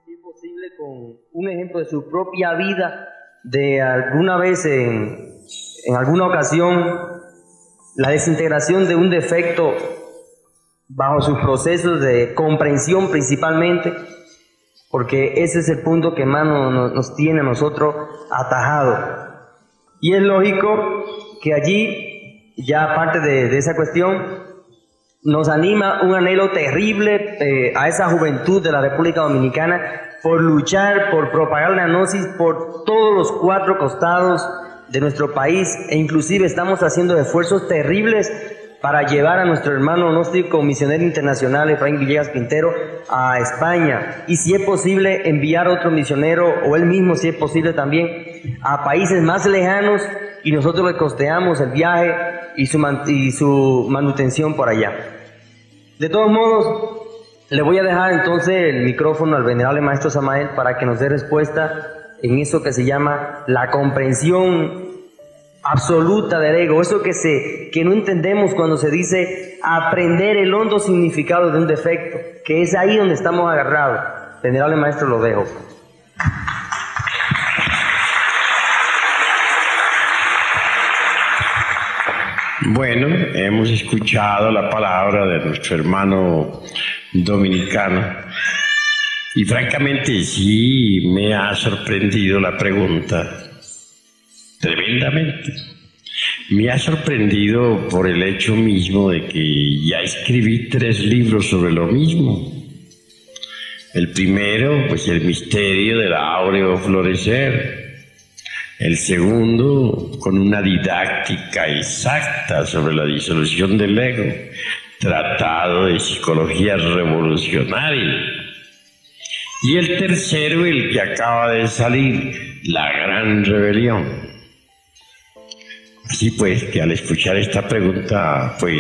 Si es posible, con un ejemplo de su propia vida, de alguna vez en alguna ocasión, la desintegración de un defecto bajo sus procesos de comprensión principalmente, porque ese es el punto que más nos tiene a nosotros atajados. Y es lógico que allí, ya aparte de esa cuestión, nos anima un anhelo terrible a esa juventud de la República Dominicana por luchar, por propagar la gnosis por todos los cuatro costados de nuestro país, e inclusive estamos haciendo esfuerzos terribles para llevar a nuestro hermano gnóstico misionero internacional Efraín Villegas Quintero a España, y si es posible enviar otro misionero, o él mismo si es posible también, a países más lejanos, y nosotros le costeamos el viaje y su manutención por allá. De todos modos, le voy a dejar entonces el micrófono al venerable maestro Samael para que nos dé respuesta en eso que se llama la comprensión absoluta del ego, eso que no entendemos cuando se dice aprender el hondo significado de un defecto, que es ahí donde estamos agarrados. Venerable maestro, lo dejo. Bueno, hemos escuchado la palabra de nuestro hermano dominicano y francamente sí me ha sorprendido la pregunta tremendamente. Me ha sorprendido por el hecho mismo de que ya escribí 3 libros sobre lo mismo. El primero, pues el misterio del áureo florecer. El segundo, con una didáctica exacta sobre la disolución del ego, tratado de psicología revolucionaria. Y el tercero, el que acaba de salir, la gran rebelión. Así pues, que al escuchar esta pregunta, pues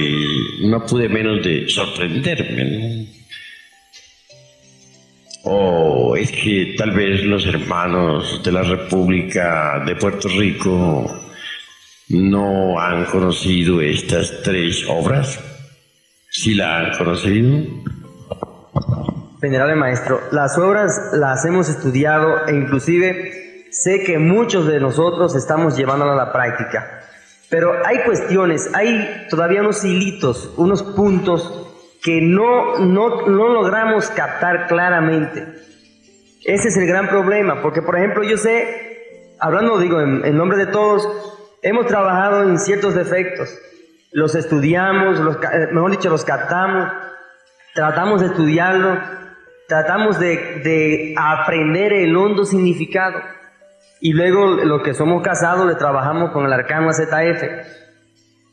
no pude menos de sorprenderme, ¿no? O es que tal vez los hermanos de la República de Puerto Rico no han conocido estas 3 obras. ¿Sí la han conocido? Venerable maestro, las obras las hemos estudiado e inclusive sé que muchos de nosotros estamos llevándolas a la práctica. Pero hay cuestiones, hay todavía unos hilitos, unos puntos que no logramos captar claramente. Ese es el gran problema, porque por ejemplo yo sé, hablando en nombre de todos, hemos trabajado en ciertos defectos, los estudiamos, los captamos, tratamos de estudiarlos, tratamos de aprender el hondo significado, y luego los que somos casados le trabajamos con el arcano AZF,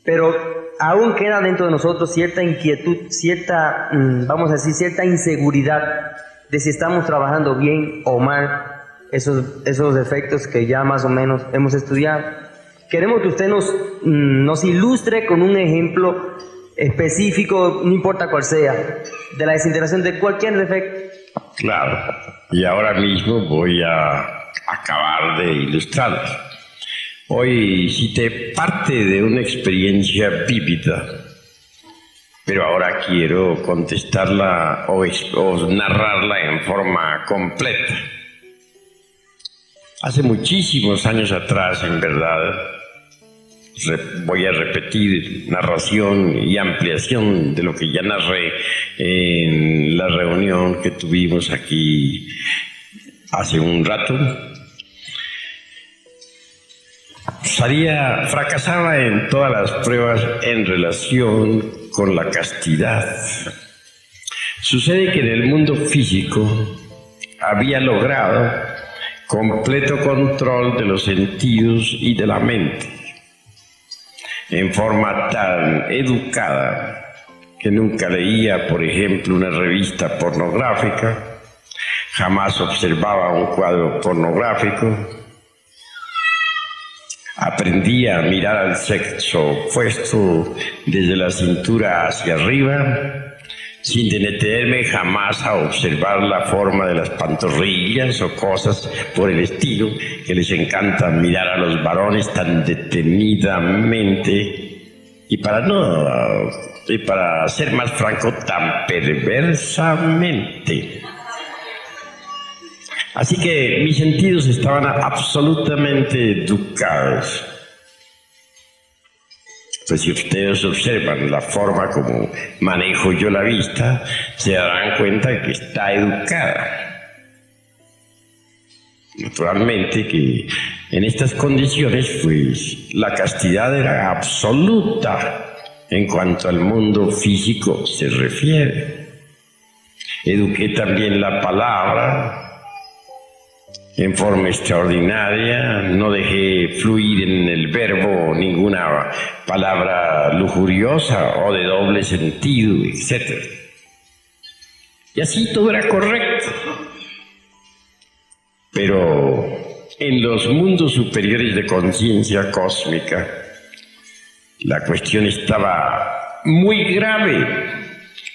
pero aún queda dentro de nosotros cierta inquietud, cierta inseguridad de si estamos trabajando bien o mal esos defectos que ya más o menos hemos estudiado. Queremos que usted nos ilustre con un ejemplo específico, no importa cuál sea, de la desintegración de cualquier defecto. Claro, y ahora mismo voy a acabar de ilustrarlos. Hoy cité parte de una experiencia vívida, pero ahora quiero contestarla o narrarla en forma completa. Hace muchísimos años atrás, en verdad, voy a repetir narración y ampliación de lo que ya narré en la reunión que tuvimos aquí hace un rato. Fracasaba en todas las pruebas en relación con la castidad. Sucede que en el mundo físico había logrado completo control de los sentidos y de la mente, en forma tan educada que nunca leía, por ejemplo, una revista pornográfica, jamás observaba un cuadro pornográfico, aprendí a mirar al sexo opuesto desde la cintura hacia arriba, sin detenerme jamás a observar la forma de las pantorrillas o cosas por el estilo que les encanta mirar a los varones tan detenidamente. y para ser más franco, tan perversamente. Así que mis sentidos estaban absolutamente educados. Pues si ustedes observan la forma como manejo yo la vista, se darán cuenta de que está educada. Naturalmente que en estas condiciones, pues la castidad era absoluta en cuanto al mundo físico se refiere. Eduqué también la palabra en forma extraordinaria, no dejé fluir en el verbo ninguna palabra lujuriosa o de doble sentido, etc. Y así todo era correcto. Pero en los mundos superiores de conciencia cósmica, la cuestión estaba muy grave,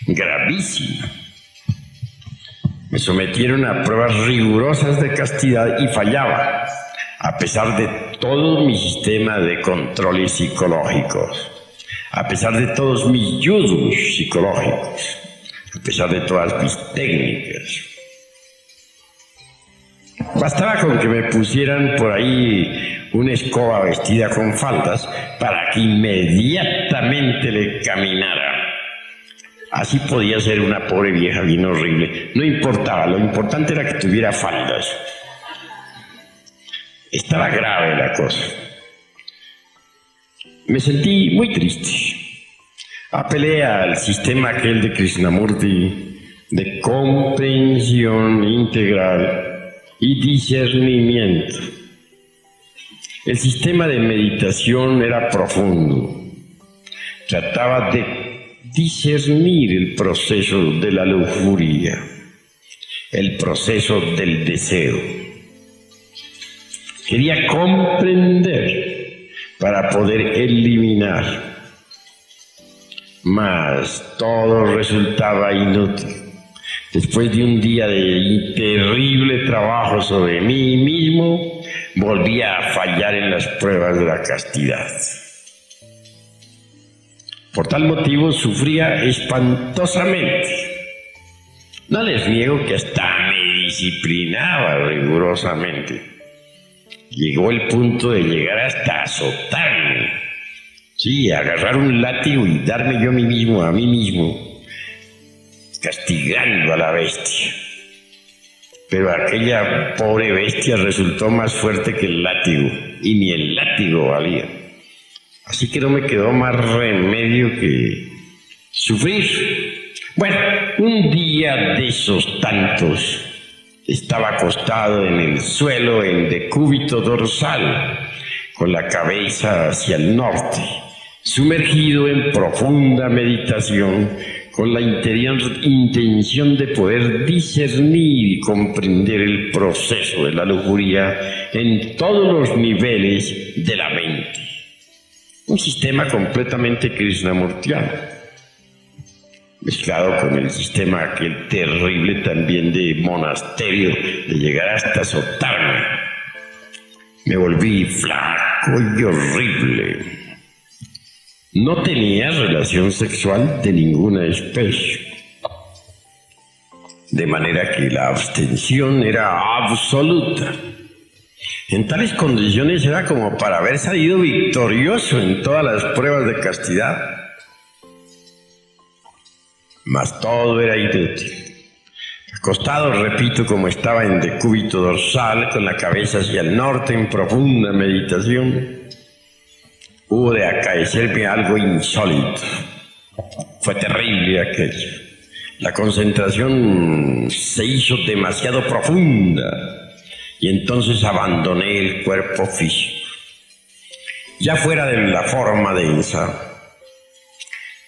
gravísima. Me sometieron a pruebas rigurosas de castidad y fallaba, a pesar de todo mi sistema de controles psicológicos, a pesar de todos mis yudus psicológicos, a pesar de todas mis técnicas. Bastaba con que me pusieran por ahí una escoba vestida con faldas para que inmediatamente le caminara. Así podía ser una pobre vieja bien horrible. No importaba, lo importante era que tuviera faldas. Estaba grave la cosa. Me sentí muy triste. Apelé al sistema aquel de Krishnamurti de comprensión integral y discernimiento. El sistema de meditación era profundo. Trataba de discernir el proceso de la lujuria, el proceso del deseo. Quería comprender para poder eliminar, mas todo resultaba inútil. Después de un día de terrible trabajo sobre mí mismo, volví a fallar en las pruebas de la castidad. Por tal motivo sufría espantosamente. No les niego que hasta me disciplinaba rigurosamente. Llegó el punto de llegar hasta azotarme. Sí, agarrar un látigo y darme yo a mí mismo, castigando a la bestia. Pero aquella pobre bestia resultó más fuerte que el látigo, y ni el látigo valía. Así que no me quedó más remedio que sufrir. Bueno, un día de esos tantos, estaba acostado en el suelo en decúbito dorsal, con la cabeza hacia el norte, sumergido en profunda meditación, con la interior intención de poder discernir y comprender el proceso de la lujuria en todos los niveles de la mente. Un sistema completamente krishnamurtiano, mezclado con el sistema aquel terrible también de monasterio, de llegar hasta azotarme. Me volví flaco y horrible. No tenía relación sexual de ninguna especie, de manera que la abstención era absoluta. En tales condiciones era como para haber salido victorioso en todas las pruebas de castidad. Mas todo era inútil. Acostado, repito, como estaba en decúbito dorsal, con la cabeza hacia el norte en profunda meditación, hubo de acaecerme algo insólito. Fue terrible aquello. La concentración se hizo demasiado profunda. Y entonces abandoné el cuerpo físico. Ya fuera de la forma densa,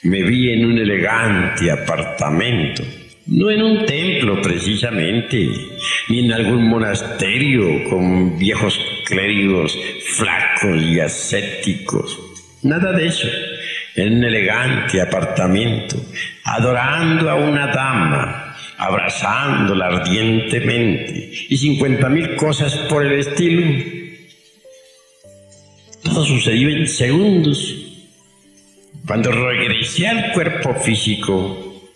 me vi en un elegante apartamento, no en un templo precisamente, ni en algún monasterio con viejos clérigos flacos y ascéticos. Nada de eso. En un elegante apartamento, adorando a una dama, abrazándola ardientemente y 50,000 cosas por el estilo. Todo sucedió en segundos. Cuando regresé al cuerpo físico,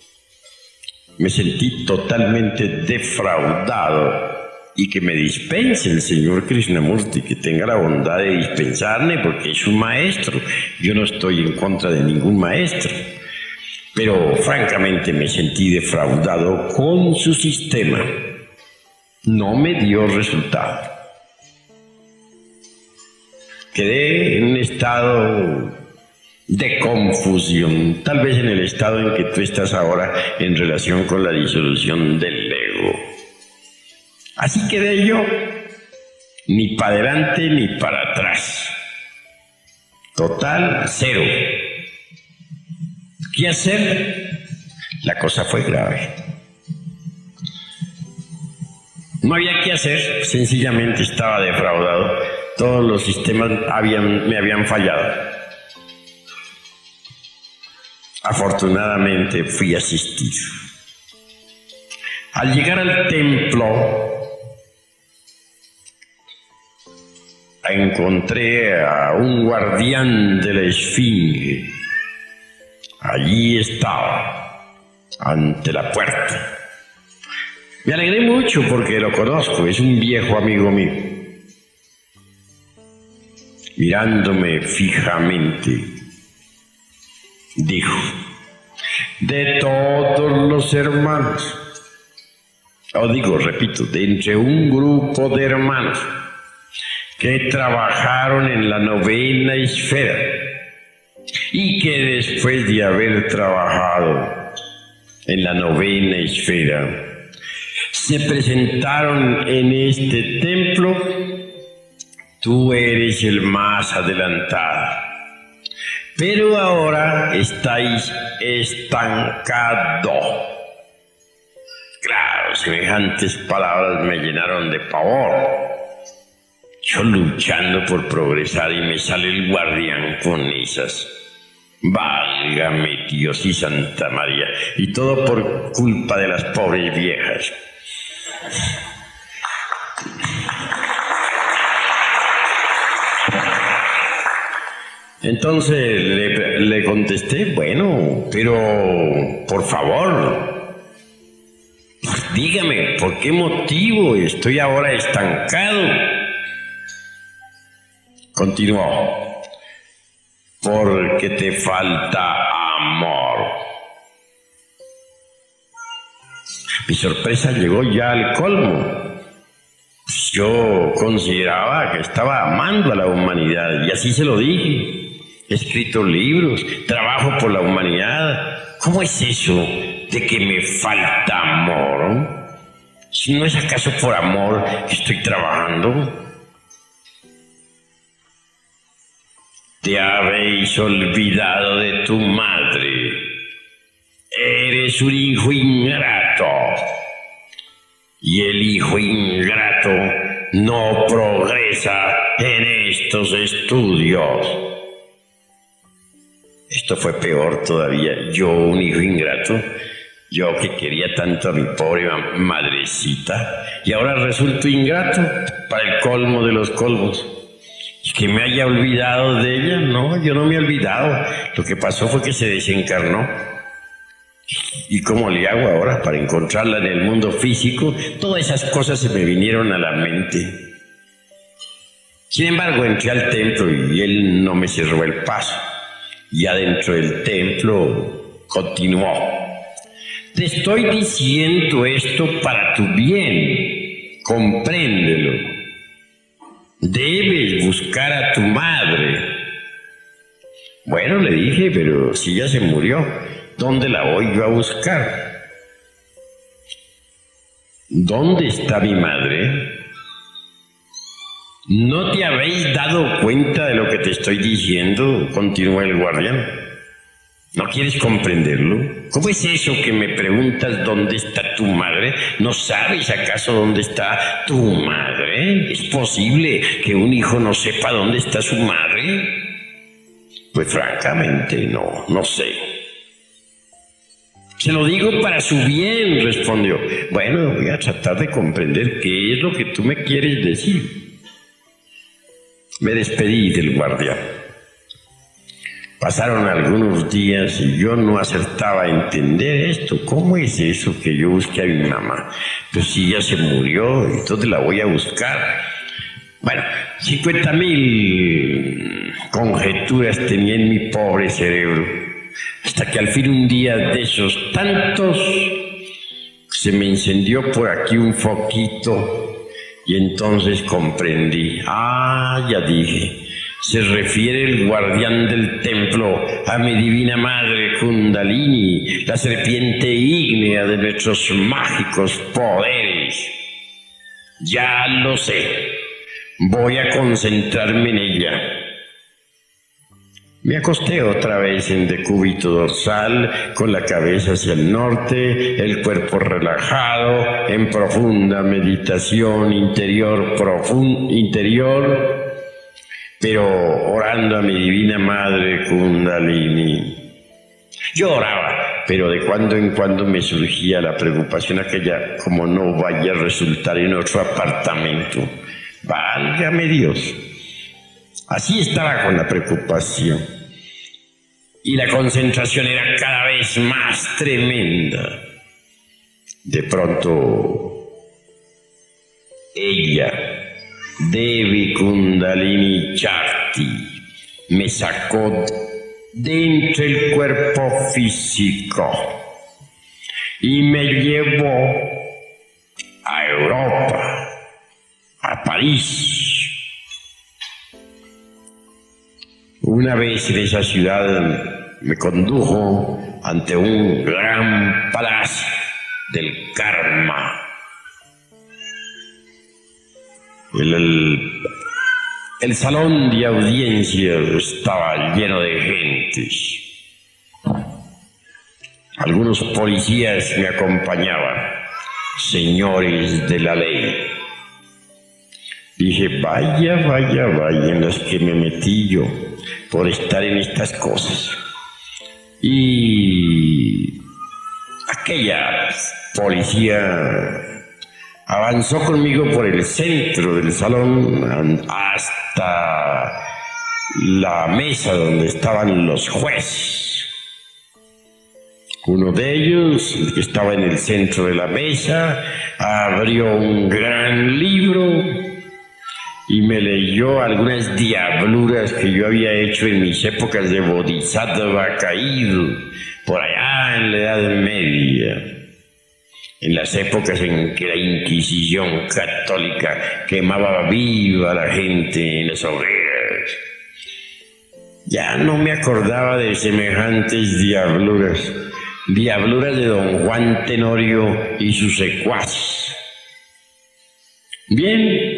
me sentí totalmente defraudado. Y que me dispense el señor Krishnamurti, que tenga la bondad de dispensarme, porque es un maestro. Yo no estoy en contra de ningún maestro, pero francamente me sentí defraudado con su sistema. No me dio resultado. Quedé en un estado de confusión, tal vez en el estado en que tú estás ahora en relación con la disolución del ego. Así quedé yo, ni para adelante ni para atrás. Total, cero. ¿Qué hacer? La cosa fue grave. No había qué hacer, sencillamente estaba defraudado. Todos los sistemas me habían fallado. Afortunadamente fui asistido. Al llegar al templo, encontré a un guardián de la esfinge. Allí estaba, ante la puerta. Me alegré mucho porque lo conozco, es un viejo amigo mío. Mirándome fijamente, dijo: de todos los hermanos, repito, de entre un grupo de hermanos que trabajaron en la novena esfera y que después de haber trabajado en la novena esfera se presentaron en este templo, tú eres el más adelantado. Pero ahora estáis estancados. Claro, semejantes palabras me llenaron de pavor. Yo luchando por progresar y me sale el guardián con esas. Válgame Dios y Santa María. Y todo por culpa de las pobres viejas. Entonces le contesté: bueno, pero por favor, dígame, ¿por qué motivo estoy ahora estancado? Continuó: porque te falta amor. Mi sorpresa llegó ya al colmo. Yo consideraba que estaba amando a la humanidad, y así se lo dije. He escrito libros, trabajo por la humanidad. ¿Cómo es eso de que me falta amor? Si no es acaso por amor que estoy trabajando. Te habéis olvidado de tu madre. Eres un hijo ingrato. Y el hijo ingrato no progresa en estos estudios. Esto fue peor todavía. Yo, un hijo ingrato, yo que quería tanto a mi pobre madrecita, y ahora resulto ingrato para el colmo de los colmos. ¿Que me haya olvidado de ella? No, yo no me he olvidado. Lo que pasó fue que se desencarnó. ¿Y cómo le hago ahora para encontrarla en el mundo físico? Todas esas cosas se me vinieron a la mente. Sin embargo, entré al templo y él no me cerró el paso. Y adentro del templo continuó: te estoy diciendo esto para tu bien, compréndelo. Debes buscar a tu madre. Bueno, le dije, pero si ya se murió, ¿dónde la voy yo a buscar? ¿Dónde está mi madre? ¿No te habéis dado cuenta de lo que te estoy diciendo?, continuó el guardián. ¿No quieres comprenderlo? ¿Cómo es eso que me preguntas dónde está tu madre? ¿No sabes acaso dónde está tu madre? ¿Es posible que un hijo no sepa dónde está su madre? Pues francamente no sé. Se lo digo para su bien, respondió. Bueno, voy a tratar de comprender qué es lo que tú me quieres decir. Me despedí del guardián. Pasaron algunos días y yo no acertaba a entender esto. ¿Cómo es eso que yo busqué a mi mamá? Pues si ya se murió, entonces la voy a buscar. Bueno, 50.000 conjeturas tenía en mi pobre cerebro, hasta que al fin un día de esos tantos se me encendió por aquí un foquito y entonces comprendí. Ya dije, se refiere el guardián del templo a mi divina madre Kundalini, la serpiente ígnea de nuestros mágicos poderes. Ya lo sé, voy a concentrarme en ella. Me acosté otra vez en decúbito dorsal, con la cabeza hacia el norte, el cuerpo relajado, en profunda meditación interior, pero orando a mi divina madre Kundalini. Yo oraba, pero de cuando en cuando me surgía la preocupación aquella, como no vaya a resultar en otro apartamento. Válgame Dios. Así estaba con la preocupación. Y la concentración era cada vez más tremenda. De pronto, ella, Devi Kundalini Shakti, me sacó de entre el cuerpo físico y me llevó a Europa, a París. Una vez en esa ciudad me condujo ante un gran palacio del karma. El salón de audiencia estaba lleno de gentes. Algunos policías me acompañaban, señores de la ley. Dije, vaya en las que me metí yo por estar en estas cosas. Y aquella policía avanzó conmigo por el centro del salón hasta la mesa donde estaban los jueces. Uno de ellos, el que estaba en el centro de la mesa, abrió un gran libro y me leyó algunas diabluras que yo había hecho en mis épocas de bodhisattva caído, por allá en la Edad Media, en las épocas en que la Inquisición católica quemaba viva a la gente en las hogueras. Ya no me acordaba de semejantes diabluras de don Juan Tenorio y sus secuaces. Bien,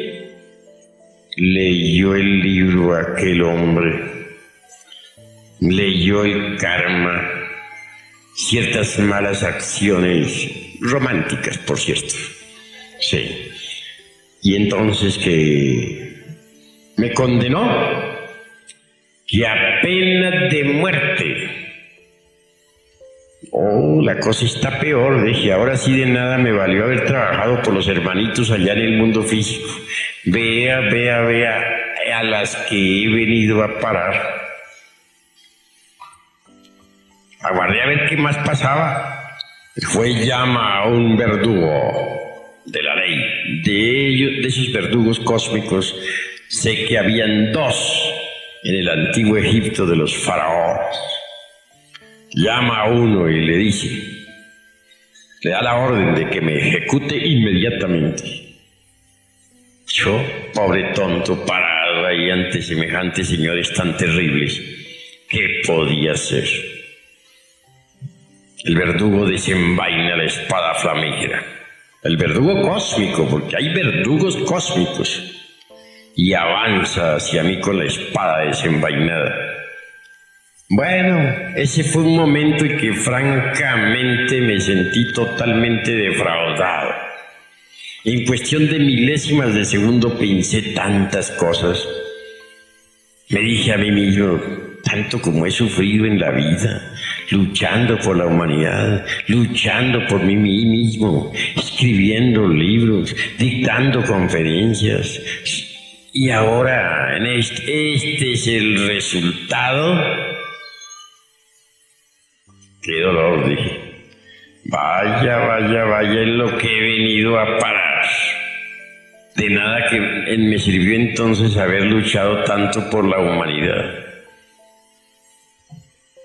leyó el libro aquel hombre, leyó el karma, ciertas malas acciones, románticas por cierto, sí, y entonces que me condenó, que a pena de muerte. La cosa está peor, dije, ahora sí de nada me valió haber trabajado por los hermanitos allá en el mundo físico. Vea a las que he venido a parar. Aguardé a ver qué más pasaba. Fue llama a un verdugo de la ley. De esos verdugos cósmicos, sé que habían dos en el antiguo Egipto de los faraones. Llama a uno y le dice, le da la orden de que me ejecute inmediatamente. Yo, pobre tonto, parado ahí ante semejantes señores tan terribles, ¿qué podía hacer? El verdugo desenvaina la espada flamígera, el verdugo cósmico, porque hay verdugos cósmicos, y avanza hacia mí con la espada desenvainada. Bueno, ese fue un momento en que francamente me sentí totalmente defraudado. En cuestión de milésimas de segundo pensé tantas cosas. Me dije a mí mismo, tanto como he sufrido en la vida, luchando por la humanidad, luchando por mí mismo, escribiendo libros, dictando conferencias. Y ahora, este es el resultado. Qué dolor, dije. Vaya, vaya, vaya en lo que he venido a parar. De nada que me sirvió entonces haber luchado tanto por la humanidad.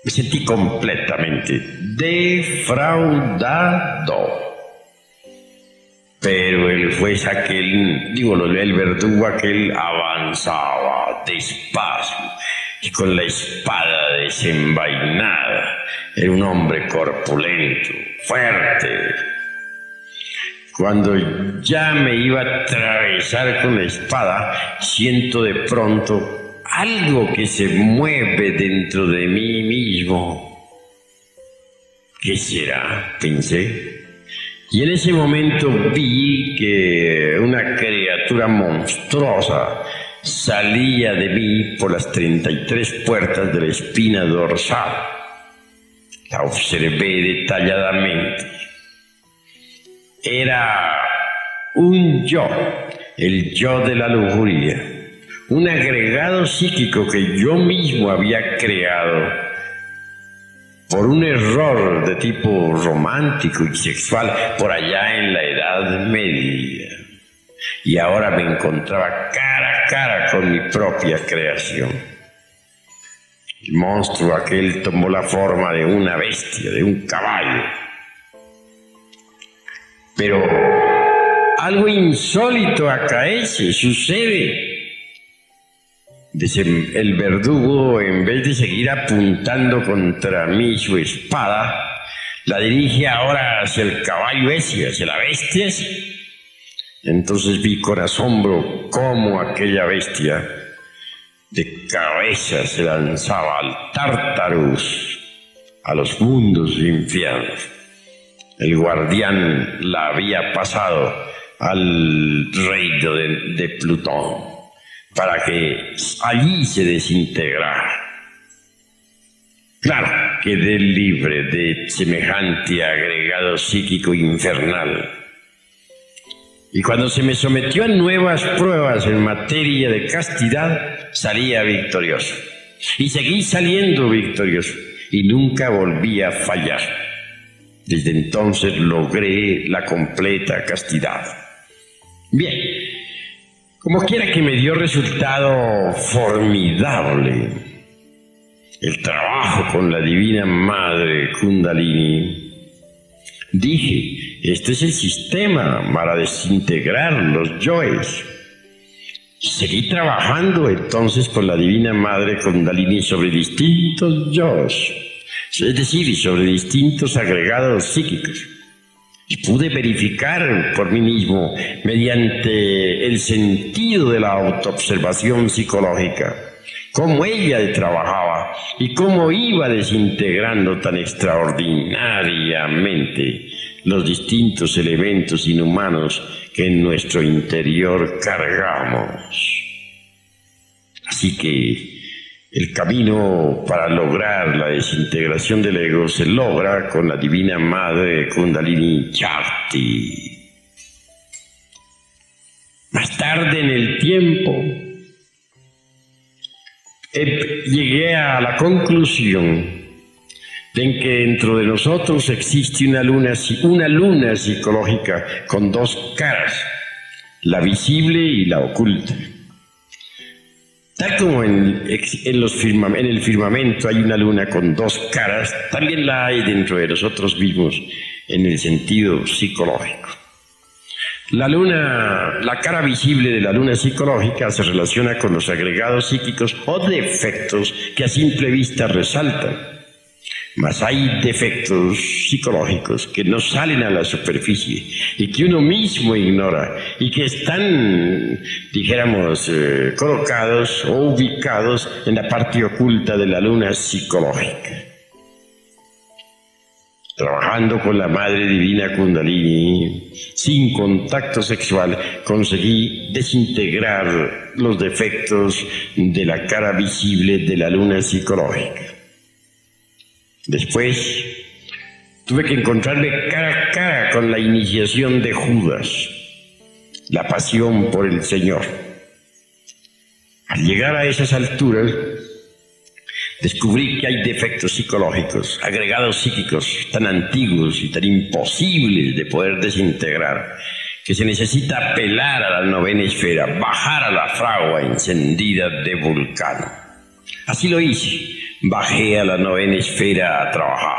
Me sentí completamente defraudado. Pero el juez aquel, el verdugo aquel avanzaba despacio y con la espada desenvainada. Era un hombre corpulento, fuerte. Cuando ya me iba a atravesar con la espada, siento de pronto algo que se mueve dentro de mí mismo. ¿Qué será?, pensé. Y en ese momento vi que una criatura monstruosa salía de mí por las 33 puertas de la espina dorsal. La observé detalladamente. Era un yo, el yo de la lujuria, un agregado psíquico que yo mismo había creado por un error de tipo romántico y sexual por allá en la Edad Media. Y ahora me encontraba cara a cara con mi propia creación. El monstruo aquel tomó la forma de una bestia, de un caballo. Pero algo insólito acaece, sucede. El verdugo, en vez de seguir apuntando contra mí su espada, la dirige ahora hacia el caballo ese, hacia la bestia. Entonces vi con asombro cómo aquella bestia de cabeza se lanzaba al Tartarus, a los mundos infiernos. El guardián la había pasado al reino de Plutón, para que allí se desintegrara. Claro, quedé libre de semejante agregado psíquico infernal. Y cuando se me sometió a nuevas pruebas en materia de castidad, salía victorioso. Y seguí saliendo victorioso, y nunca volví a fallar. Desde entonces logré la completa castidad. Bien. Como quiera que me dio resultado formidable el trabajo con la Divina Madre Kundalini. Dije, este es el sistema para desintegrar los yoes. Seguí trabajando entonces con la Divina Madre Kundalini sobre distintos yoes, es decir, sobre distintos agregados psíquicos. Y pude verificar por mí mismo, mediante el sentido de la autoobservación psicológica, cómo ella trabajaba y cómo iba desintegrando tan extraordinariamente los distintos elementos inhumanos que en nuestro interior cargamos. Así que el camino para lograr la desintegración del ego se logra con la Divina Madre Kundalini Shakti. Más tarde en el tiempo, llegué a la conclusión de que dentro de nosotros existe una luna psicológica con dos caras, la visible y la oculta. Tal como en el firmamento hay una luna con dos caras, también la hay dentro de nosotros mismos en el sentido psicológico. La cara visible de la luna psicológica se relaciona con los agregados psíquicos o defectos que a simple vista resaltan. Mas hay defectos psicológicos que no salen a la superficie y que uno mismo ignora y que están, dijéramos, colocados o ubicados en la parte oculta de la luna psicológica. Trabajando con la Madre Divina Kundalini, sin contacto sexual, conseguí desintegrar los defectos de la cara visible de la luna psicológica. Después, tuve que encontrarme cara a cara con la iniciación de Judas, la pasión por el Señor. Al llegar a esas alturas, Descubrí que hay defectos psicológicos, agregados psíquicos tan antiguos y tan imposibles de poder desintegrar, que se necesita apelar a la novena esfera, bajar a la fragua encendida de Vulcano. Así lo hice, bajé a la novena esfera a trabajar.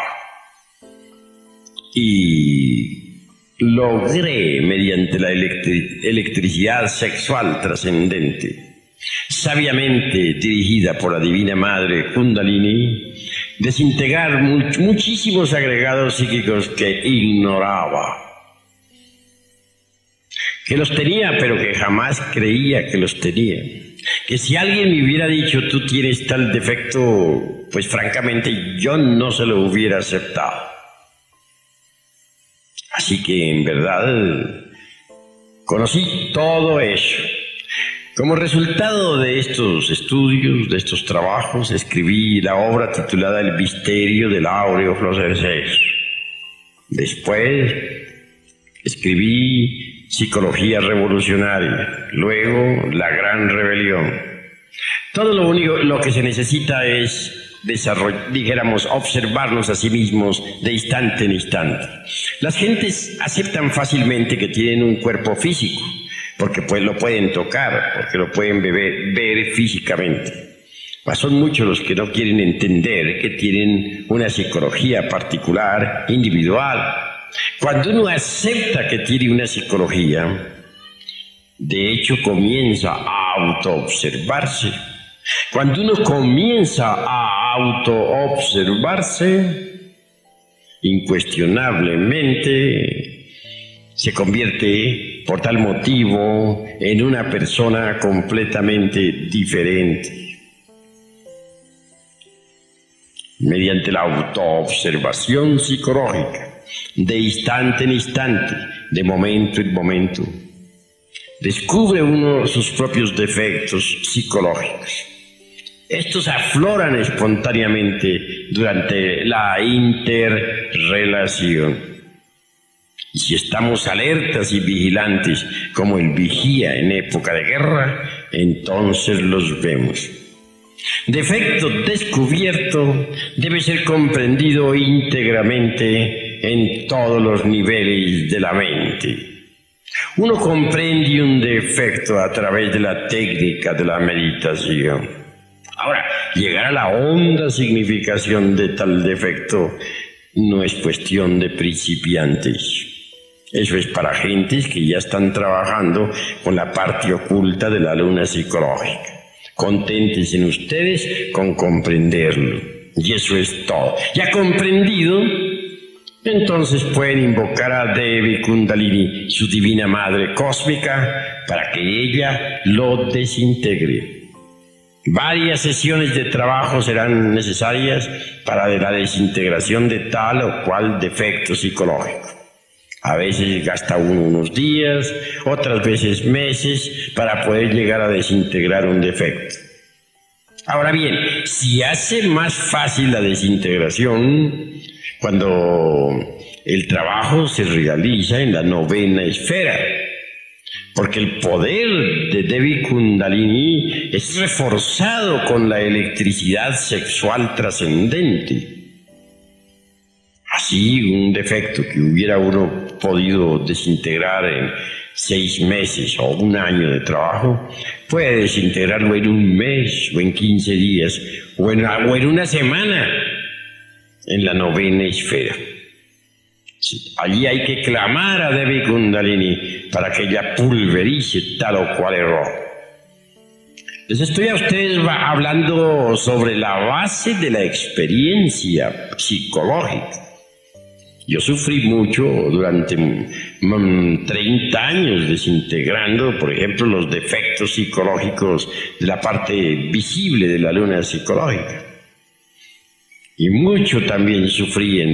Y logré, mediante la electricidad sexual trascendente, sabiamente dirigida por la Divina Madre Kundalini, desintegrar muchísimos agregados psíquicos que ignoraba, que los tenía pero que jamás creía que los tenía. Que si alguien me hubiera dicho tú tienes tal defecto, pues francamente yo no se lo hubiera aceptado. Así que en verdad conocí todo eso. Como resultado de estos estudios, de estos trabajos, escribí la obra titulada El misterio del áureo florecer. Después escribí Psicología revolucionaria, luego La gran rebelión. Todo lo que se necesita es observarnos a sí mismos de instante en instante. Las gentes aceptan fácilmente que tienen un cuerpo físico, porque pues lo pueden tocar, porque lo pueden ver físicamente. Mas son muchos los que no quieren entender que tienen una psicología particular, individual. Cuando uno acepta que tiene una psicología, de hecho comienza a autoobservarse. Cuando uno comienza a autoobservarse, incuestionablemente se convierte por tal motivo en una persona completamente diferente. Mediante la autoobservación psicológica, de instante en instante, de momento en momento, descubre uno sus propios defectos psicológicos. Estos afloran espontáneamente durante la interrelación. Y si estamos alertas y vigilantes como el vigía en época de guerra, entonces los vemos. Defecto descubierto debe ser comprendido íntegramente en todos los niveles de la mente. Uno comprende un defecto a través de la técnica de la meditación. Ahora, llegar a la honda significación de tal defecto no es cuestión de principiantes. Eso es para gentes que ya están trabajando con la parte oculta de la luna psicológica. Conténtense ustedes con comprenderlo. Y eso es todo. Ya comprendido, entonces pueden invocar a Devi Kundalini, su divina madre cósmica, para que ella lo desintegre. Varias sesiones de trabajo serán necesarias para la desintegración de tal o cual defecto psicológico. A veces gasta uno unos días, otras veces meses para poder llegar a desintegrar un defecto. Ahora bien, si hace más fácil la desintegración cuando el trabajo se realiza en la novena esfera, porque el poder de Devi Kundalini es reforzado con la electricidad sexual trascendente. Así, un defecto que hubiera uno podido desintegrar en 6 meses o 1 año de trabajo, puede desintegrarlo en 1 mes o en 15 días o en 1 semana en la novena esfera. Allí hay que clamar a Devi Kundalini para que ella pulverice tal o cual error. Les estoy a ustedes hablando sobre la base de la experiencia psicológica. Yo sufrí mucho durante 30 años desintegrando, por ejemplo, los defectos psicológicos de la parte visible de la luna psicológica. Y mucho también sufrí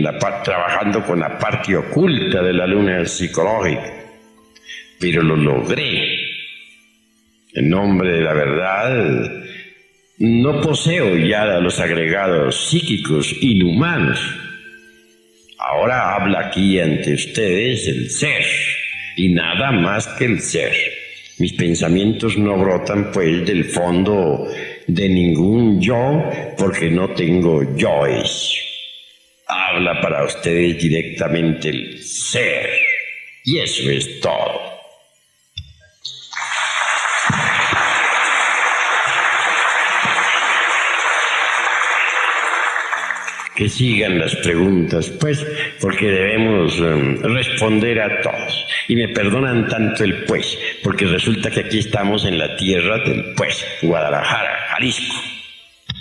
trabajando con la parte oculta de la luna psicológica. Pero lo logré. En nombre de la verdad, no poseo ya los agregados psíquicos inhumanos. Ahora habla aquí ante ustedes el ser, y nada más que el ser. Mis pensamientos no brotan pues del fondo de ningún yo, porque no tengo yoes. Habla para ustedes directamente el ser, y eso es todo. Que sigan las preguntas, pues, porque debemos responder a todos. Y me perdonan tanto el pues, porque resulta que aquí estamos en la tierra del pues, Guadalajara, Jalisco.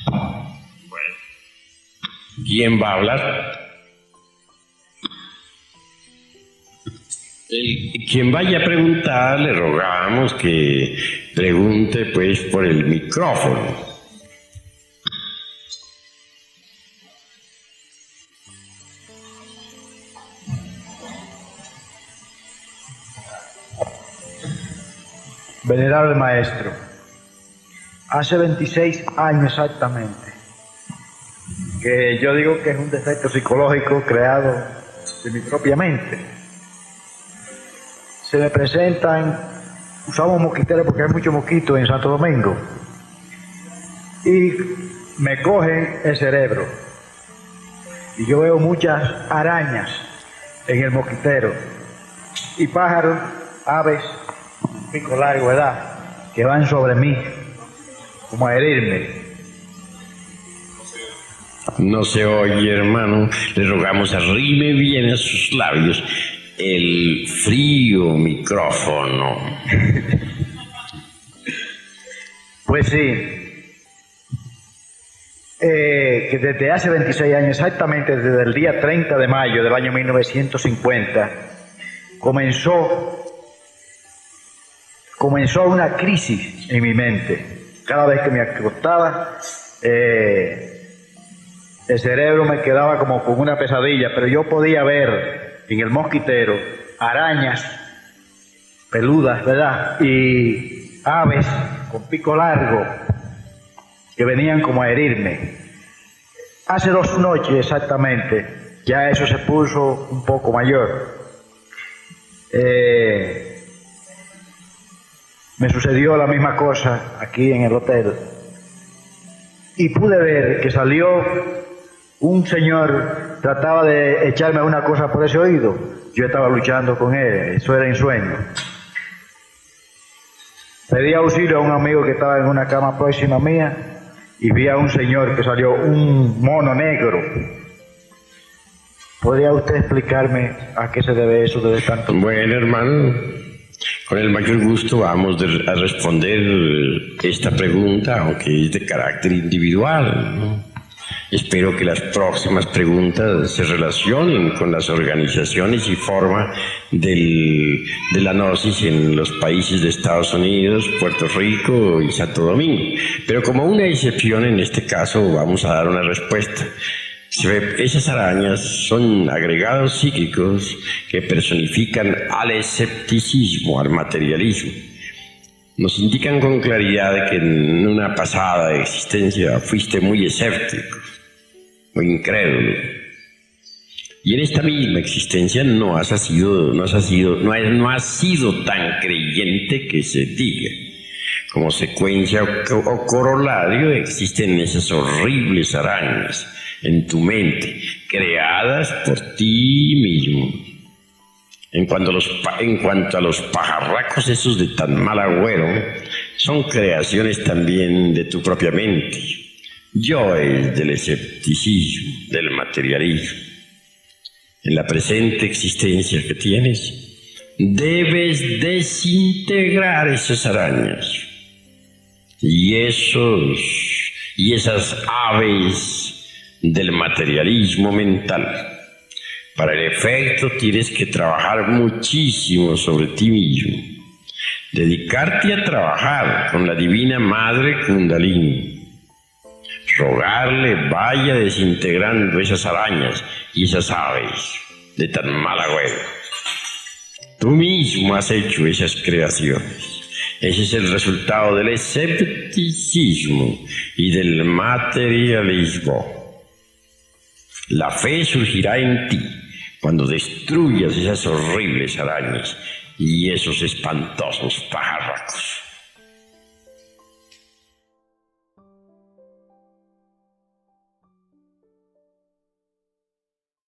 Bueno, ¿quién va a hablar? Quien vaya a preguntar, le rogamos que pregunte, pues, por el micrófono. Venerable maestro, hace 26 años exactamente que yo digo que es un defecto psicológico creado de mi propia mente. Se me presentan, usamos mosquiteros porque hay muchos mosquitos en Santo Domingo, y me cogen el cerebro y yo veo muchas arañas en el mosquitero y pájaros, aves, pico largo, ¿verdad?, que van sobre mí, como a herirme. No se oye, hermano. Le rogamos arrime bien a sus labios el frío micrófono. Pues sí, que desde hace 26 años, exactamente desde el día 30 de mayo del año 1950, comenzó una crisis en mi mente. Cada vez que me acostaba, el cerebro me quedaba como con una pesadilla, pero yo podía ver en el mosquitero arañas peludas, ¿verdad?, y aves con pico largo que venían como a herirme. Hace 2 noches exactamente, ya eso se puso un poco mayor. Me sucedió la misma cosa aquí en el hotel y pude ver que salió un señor, trataba de echarme una cosa por ese oído. Yo estaba luchando con él, eso era en sueño. Pedí auxilio a un amigo que estaba en una cama próxima mía y vi a un señor que salió, un mono negro. ¿Podría usted explicarme a qué se debe eso de tanto? Bueno, hermano, con el mayor gusto vamos a responder esta pregunta, aunque es de carácter individual, ¿no? Espero que las próximas preguntas se relacionen con las organizaciones y forma de la gnosis en los países de Estados Unidos, Puerto Rico y Santo Domingo. Pero como una excepción en este caso vamos a dar una respuesta. Esas arañas son agregados psíquicos que personifican al escepticismo, al materialismo. Nos indican con claridad de que en una pasada existencia fuiste muy escéptico, muy incrédulo. Y en esta misma existencia no has sido tan creyente que se diga. Como secuencia o corolario existen esas horribles arañas en tu mente, creadas por ti mismo. En cuanto a los pajarracos esos de tan mal agüero, son creaciones también de tu propia mente. Yo es del escepticismo, del materialismo. En la presente existencia que tienes, debes desintegrar esas arañas y esas aves del materialismo mental. Para el efecto tienes que trabajar muchísimo sobre ti mismo, dedicarte a trabajar con la divina madre Kundalini, rogarle vaya desintegrando esas arañas y esas aves de tan mal agüero. Tú mismo has hecho esas creaciones. Ese es el resultado del escepticismo y del materialismo. La fe surgirá en ti cuando destruyas esas horribles arañas y esos espantosos pajarracos.